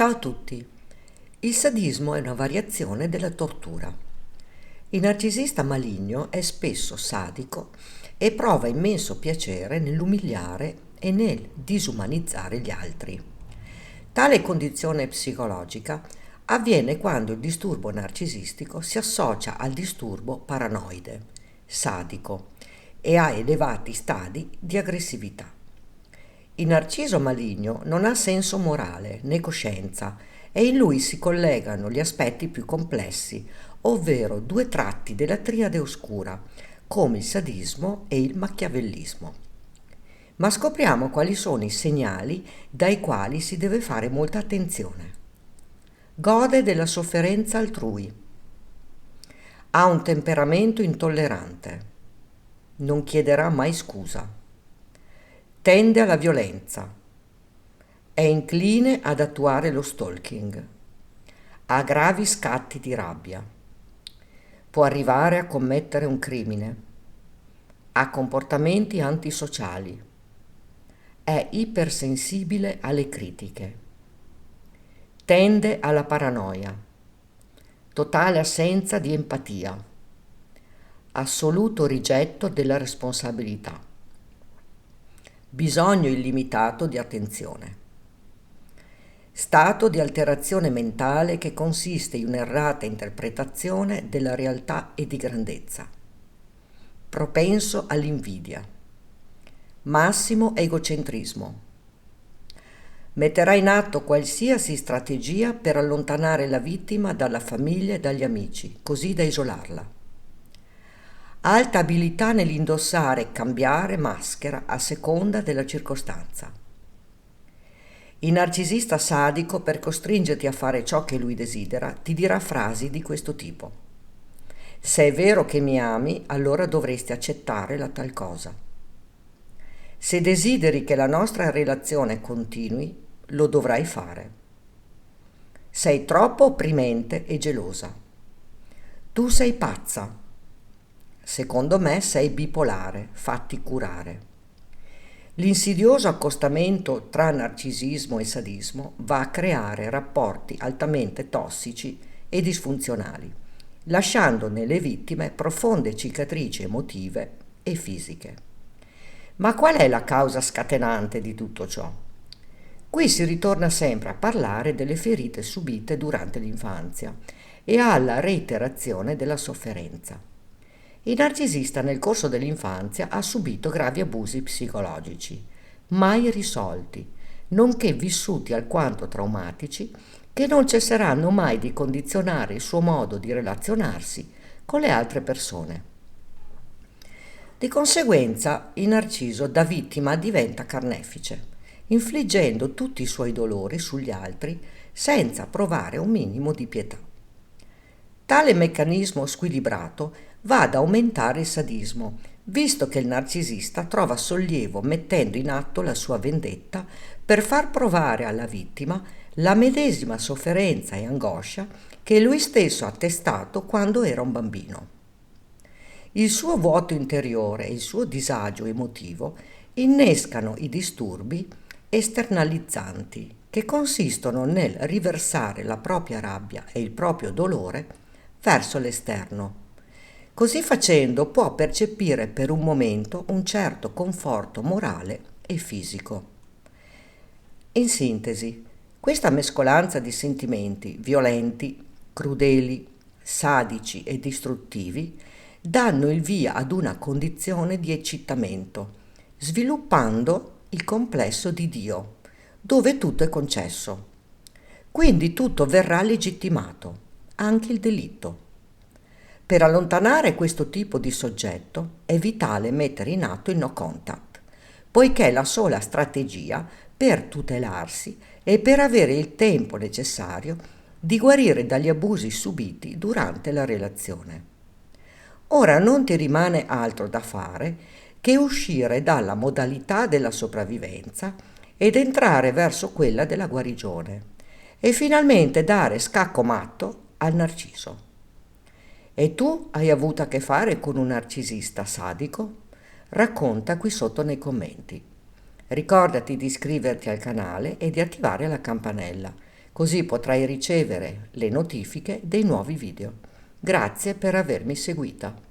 Ciao a tutti. Il sadismo è una variazione della tortura. Il narcisista maligno è spesso sadico e prova immenso piacere nell'umiliare e nel disumanizzare gli altri. Tale condizione psicologica avviene quando il disturbo narcisistico si associa al disturbo paranoide, sadico e ha elevati stadi di aggressività. Il narciso maligno non ha senso morale né coscienza e in lui si collegano gli aspetti più complessi, ovvero due tratti della triade oscura, come il sadismo e il machiavellismo. Ma scopriamo quali sono i segnali dai quali si deve fare molta attenzione. Gode della sofferenza altrui. Ha un temperamento intollerante. Non chiederà mai scusa. Tende alla violenza. È incline ad attuare lo stalking. Ha gravi scatti di rabbia. Può arrivare a commettere un crimine. Ha comportamenti antisociali. È ipersensibile alle critiche. Tende alla paranoia. Totale assenza di empatia. Assoluto rigetto della responsabilità. Bisogno illimitato di attenzione. Stato di alterazione mentale che consiste in un'errata interpretazione della realtà e di grandezza. Propenso all'invidia. Massimo egocentrismo. Metterà in atto qualsiasi strategia per allontanare la vittima dalla famiglia e dagli amici, così da isolarla. Alta abilità nell'indossare e cambiare maschera a seconda della circostanza. Il narcisista sadico, per costringerti a fare ciò che lui desidera, ti dirà frasi di questo tipo. Se è vero che mi ami, allora dovresti accettare la tal cosa. Se desideri che la nostra relazione continui, lo dovrai fare. Sei troppo opprimente e gelosa. Tu sei pazza. Secondo me sei bipolare, fatti curare. L'insidioso accostamento tra narcisismo e sadismo va a creare rapporti altamente tossici e disfunzionali, lasciando nelle vittime profonde cicatrici emotive e fisiche. Ma qual è la causa scatenante di tutto ciò? Qui si ritorna sempre a parlare delle ferite subite durante l'infanzia e alla reiterazione della sofferenza. Il narcisista nel corso dell'infanzia ha subito gravi abusi psicologici, mai risolti, nonché vissuti alquanto traumatici, che non cesseranno mai di condizionare il suo modo di relazionarsi con le altre persone. Di conseguenza, il narciso da vittima diventa carnefice, infliggendo tutti i suoi dolori sugli altri senza provare un minimo di pietà. Tale meccanismo squilibrato va ad aumentare il sadismo, visto che il narcisista trova sollievo mettendo in atto la sua vendetta per far provare alla vittima la medesima sofferenza e angoscia che lui stesso ha testato quando era un bambino. Il suo vuoto interiore e il suo disagio emotivo innescano i disturbi esternalizzanti, che consistono nel riversare la propria rabbia e il proprio dolore verso l'esterno. Così facendo può percepire per un momento un certo conforto morale e fisico. In sintesi, questa mescolanza di sentimenti violenti, crudeli, sadici e distruttivi danno il via ad una condizione di eccitamento, sviluppando il complesso di Dio, dove tutto è concesso. Quindi tutto verrà legittimato, anche il delitto. Per allontanare questo tipo di soggetto è vitale mettere in atto il no contact, poiché è la sola strategia per tutelarsi e per avere il tempo necessario di guarire dagli abusi subiti durante la relazione. Ora non ti rimane altro da fare che uscire dalla modalità della sopravvivenza ed entrare verso quella della guarigione e finalmente dare scacco matto al narciso. E tu hai avuto a che fare con un narcisista sadico? Racconta qui sotto nei commenti. Ricordati di iscriverti al canale e di attivare la campanella, così potrai ricevere le notifiche dei nuovi video. Grazie per avermi seguita.